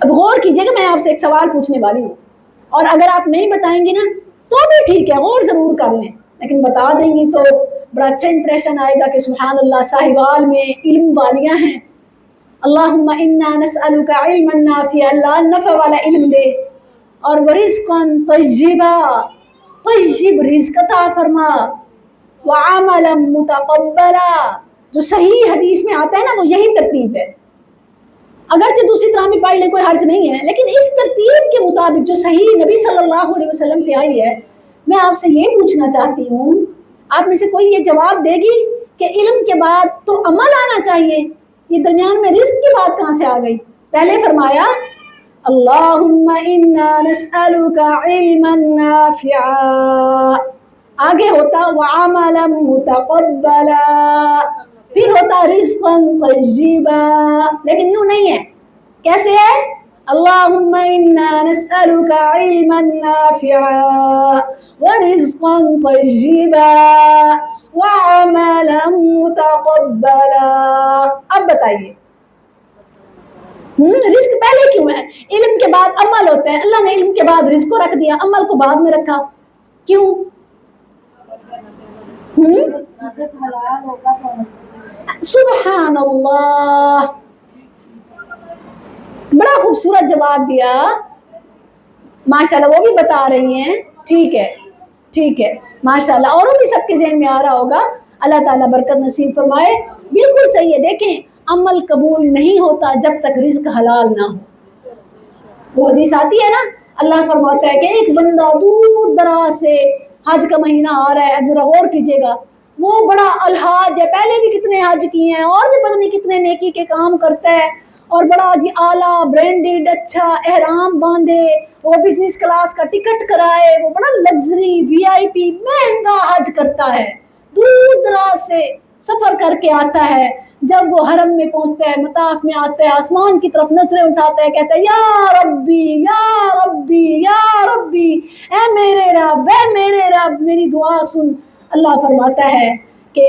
اب غور کیجیے کہ میں آپ سے ایک سوال پوچھنے والی ہوں، اور اگر آپ نہیں بتائیں گی نا تو بھی ٹھیک ہے، غور ضرور کر لیں، لیکن بتا دیں گی تو بڑا اچھا امپریشن آئے گا کہ سبحان اللہ ساہیوال میں علم والیاں ہیں۔ اللہم انا نسألک علما نافعا، اللہ نفع والا علم دے، اور ورزقا طیبا، طیب رزق عطا فرما، وعملا متقبلا، جو صحیح حدیث میں آتا ہے نا وہ یہی ترتیب ہے، اگرچہ دوسری طرح میں پڑھ لیں کوئی حرج نہیں ہے، لیکن اس ترتیب کے مطابق جو صحیح نبی صلی اللہ علیہ وسلم سے آئی ہے۔ میں آپ سے یہ پوچھنا چاہتی ہوں، آپ میں سے کوئی یہ جواب دے گی کہ علم کے بعد تو عمل آنا چاہیے، یہ درمیان میں رزق کی بات کہاں سے آ گئی؟ پہلے فرمایا اللہم انا نسألک علما نافعا، آگے ہوتا وعملا متقبلا، پھر ہوتا رزقا طیبا، لیکن یوں نہیں ہے۔ کیسے ہے؟ اللہم انا نسألک علما نافعا ورزقا طیبا وعملا متقبلا۔ اب بتائیے رزق پہلے کیوں ہے؟ علم کے بعد عمل ہوتا ہے، اللہ نے علم کے بعد رزق کو رکھ دیا، عمل کو بعد میں رکھا، کیوں؟ سبحان اللہ، بڑا خوبصورت جواب دیا، ماشاءاللہ، وہ بھی بتا رہی ہیں، ٹھیک ہے ٹھیک ہے، ماشاءاللہ، اوروں بھی سب کے ذہن میں آ رہا ہوگا، اللہ تعالیٰ برکت نصیب فرمائے، بالکل صحیح ہے۔ دیکھیں عمل قبول نہیں ہوتا جب تک رزق حلال نہ ہو، وہ حدیث آتی ہے نا، اللہ فرماتا ہے کہ ایک بندہ دور دراز سے، حج کا مہینہ آ رہا ہے، اب ذرا غور کیجیے گا، وہ بڑا الحاج ہے، پہلے بھی کتنے حج کیے ہیں اور بھی پتہ نہیں کتنے نیکی کے کام کرتا ہے، اور بڑا جی اعلیٰ برانڈیڈ اچھا احرام باندھے، وہ بزنس کلاس کا ٹکٹ کرائے، وہ بڑا لگژری VIP مہنگا حج کرتا ہے، دور دراز سے سفر کر کے آتا ہے، جب وہ حرم میں پہنچتا ہے، مطاف میں آتا ہے، آسمان کی طرف نظریں اٹھاتا ہے، کہتا ہے یا ربی یا ربی یا ربی، اے میرے رب اے میرے رب میری دعا سن۔ اللہ فرماتا ہے کہ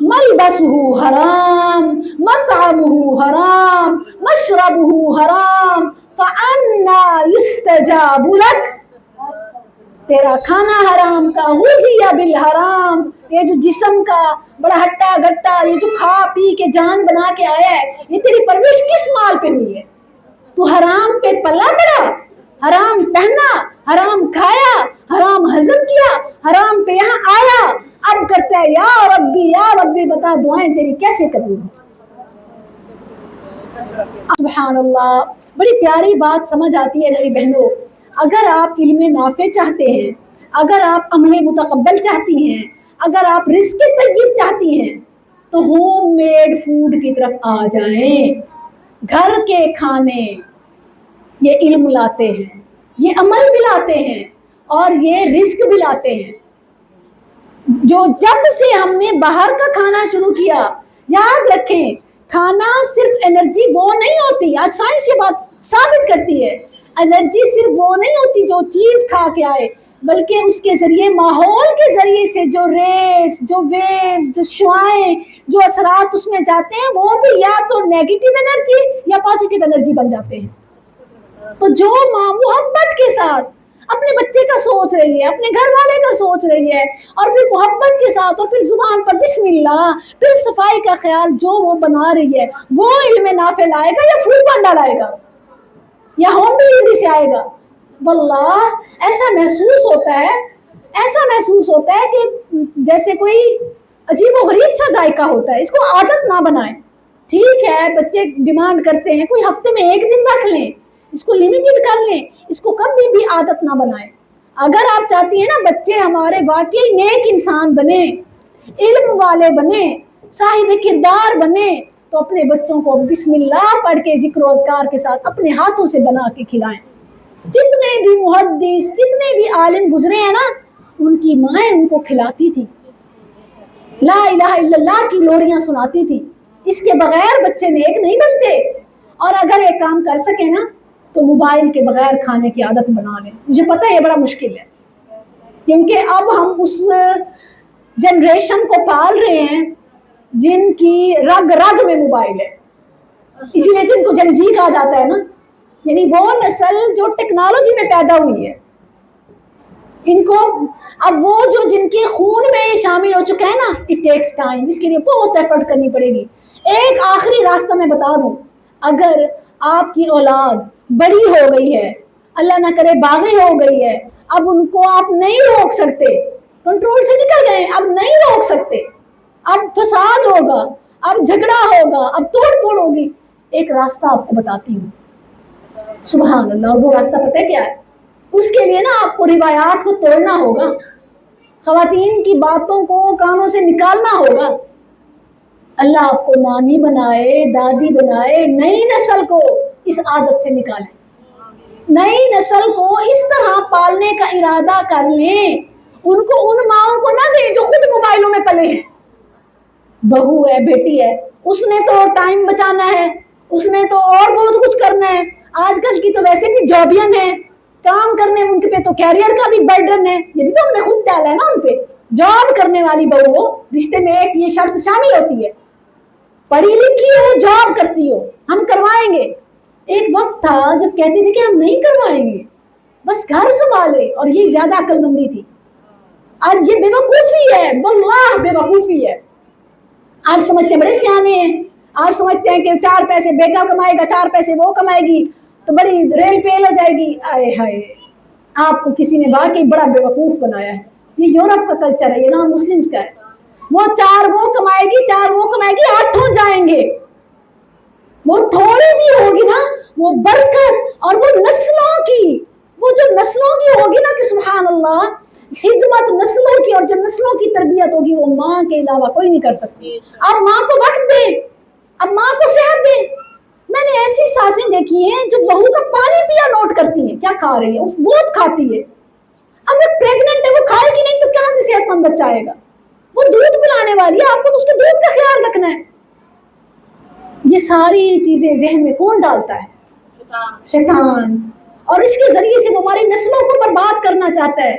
ملبسہ حرام مطعمہ حرام مشربہ حرام فانا یستجاب لک، تیرا کھانا حرام کا، غذی بالحرام، یہ جو جسم کا بڑا ہٹا گٹا، یہ جو کھا پی کے جان بنا کے آیا ہے، یہ تیری پرورش کس مال پہ ہوئی ہے؟ تو حرام پہ پلا پڑا، حرام پہنا، حرام کھایا، حرام ہضم کیا، حرام پہ یہاں آیا، اب کرتا ہے یا ربی بتا دعائیں تیری کیسے قبول ہوں؟ سبحان اللہ، بڑی پیاری بات سمجھ آتی ہے میری بہنوں، اگر آپ علم نافع چاہتے ہیں، اگر آپ عمل متقبل چاہتی ہیں، اگر آپ رزق طیب چاہتی ہیں، تو ہوم میڈ فوڈ کی طرف آ جائیں۔ گھر کے کھانے یہ علم لاتے ہیں، یہ عمل بھی لاتے ہیں، اور یہ رزق بھی لاتے ہیں۔ جو جب سے ہم نے باہر کا کھانا شروع کیا، یاد رکھیں کھانا صرف انرجی وہ نہیں ہوتی، آج سائنس یہ بات ثابت کرتی ہے، انرجی صرف وہ نہیں ہوتی جو چیز کھا کے آئے، بلکہ اس کے ذریعے، ماحول کے ذریعے سے جو ریز، جو ویوز، جو شعاعیں، جو اثرات اس میں جاتے ہیں، وہ بھی یا تو نیگیٹو انرجی یا پازیٹیو انرجی بن جاتے ہیں۔ تو جو ماں محبت کے ساتھ اپنے بچے کا سوچ رہی ہے، اپنے گھر والے کا سوچ رہی ہے، اور پھر محبت کے ساتھ، اور پھر زبان پر بسم اللہ، پھر صفائی کا خیال جو وہ بنا رہی ہے، وہ علم نافع لائے گا یا فوڈ پانڈا لائے گا یا ہوم ڈلیوری سے آئے گا؟ واللہ ایسا محسوس ہوتا ہے کہ جیسے کوئی عجیب و غریب سا ذائقہ ہوتا ہے، اس کو عادت نہ بنائیں۔ ٹھیک ہے بچے ڈیمانڈ کرتے ہیں، کوئی ہفتے میں ایک دن رکھ لیں، اس کو لمیٹڈ کر لیں، اس کو کبھی بھی عادت نہ بنائیں۔ اگر آپ چاہتی ہیں نا بچے ہمارے واقعی نیک انسان بنے، علم والے بنے، صاحب کردار بنے، تو اپنے بچوں کو بسم اللہ پڑھ کے ذکر و اذکار کے ساتھ اپنے ہاتھوں سے بنا کے کھلائیں۔ جتنے بھی محدث، جتنے بھی عالم گزرے ہیں نا، ان کی مائیں ان کو کھلاتی تھی، لا الہ الا اللہ کی لوریاں سناتی تھی، اس کے بغیر بچے نیک نہیں بنتے۔ اور اگر ایک کام کر سکے نا تو موبائل کے بغیر کھانے کی عادت بنا لیں۔ مجھے پتہ ہے یہ بڑا مشکل ہے، کیونکہ اب ہم اس جنریشن کو پال رہے ہیں جن کی رگ رگ میں موبائل ہے، اسی لیے تو ان کو جن زی کہا جاتا ہے نا، یعنی وہ نسل جو ٹیکنالوجی میں پیدا ہوئی ہے، ان کو اب وہ جو جن کے خون میں شامل ہو چکا ہے نا، اٹ ٹیکس ٹائم، اس کے لیے بہت ایفرٹ کرنی پڑے گی۔ ایک آخری راستہ میں بتا دوں، اگر آپ کی اولاد بڑی ہو گئی ہے، اللہ نہ کرے باغی ہو گئی ہے، اب ان کو آپ نہیں روک سکتے، کنٹرول سے نکل گئے، اب نہیں روک سکتے، اب فساد ہوگا، اب جھگڑا ہوگا، اب توڑ پھوڑ ہوگی، ایک راستہ آپ کو بتاتی ہوں، سبحان اللہ۔ وہ راستہ پتہ ہے کیا ہے؟ اس کے لیے نا آپ کو روایات کو توڑنا ہوگا، خواتین کی باتوں کو کانوں سے نکالنا ہوگا۔ اللہ آپ کو نانی بنائے، دادی بنائے، نئی نسل کو اس عادت سے نکالے، نئی نسل کو اس طرح پالنے کا ارادہ کر لیں، ان کو ان ماؤں کو نہ دیں جو خود موبائلوں میں پلے ہیں۔ بہو ہے، بیٹی ہے، اس نے تو ٹائم بچانا ہے، اس نے تو اور بہت کچھ کرنا ہے، آج کل کی تو ویسے بھی جابین ہے، کام کرنے ان کے پہ تو کیریئر کا بھی برڈن ہے، یہ بھی تو ہم نے خود ڈالا ہے نا ان پہ۔ جاب کرنے والی بہو ہو، رشتے میں ایک یہ شرط شامل ہوتی ہے، پڑھی لکھی ہو، جاب کرتی ہو، ہم کروائیں گے۔ ایک وقت تھا جب کہتے تھے کہ ہم نہیں کروائیں گے، بس گھر سنبھالے، اور یہ زیادہ عقل مندی تھی۔ آج یہ بے وقوفی ہے، واللہ بے وقوفی ہے۔ آپ سمجھتے ہیں بڑے سیانے ہیں، آپ سمجھتے ہیں کہ 4 پیسے بیٹا کمائے گا، 4 پیسے وہ کمائے گی تو بڑی ریل پیل ہو جائے گی۔ آئے ہائے، آپ کو کسی نے واقعی بڑا بے وقوف بنایا ہے۔ یہ یورپ کا کلچر ہے، یہ نان مسلمز کا ہے۔ وہ 4 وہ کمائے گی، 4 وہ کمائے گی، 8 ہو جائیں گے۔ وہ تھوڑی بھی ہوگی نا، وہ برکت اور وہ نسلوں کی، وہ جو نسلوں کی ہوگی نا کہ سبحان اللہ، خدمت نسلوں کی، اور جو نسلوں کی تربیت ہوگی وہ ماں کے علاوہ کوئی نہیں کر سکتی۔ اب ماں کو وقت دیں، اب ماں کو صحت دیں۔ میں نے ایسی ساسیں دیکھی ہیں جو بہو کا پانی پیا نوٹ کرتی ہیں، کیا کھا رہی ہے، بہت کھاتی ہے۔ اب وہ پریگننٹ ہے، وہ کھائے گی نہیں تو کہاں سے صحت مند بچہ آئے گا؟ وہ دودھ پلانے والی ہے، آپ کو تو اس کے دودھ کا خیال رکھنا ہے۔ یہ ساری چیزیں ذہن میں کون ڈالتا ہے؟ شیطان، اور اس کے ذریعے سے وہ ہماری نسلوں کو برباد کرنا چاہتا ہے۔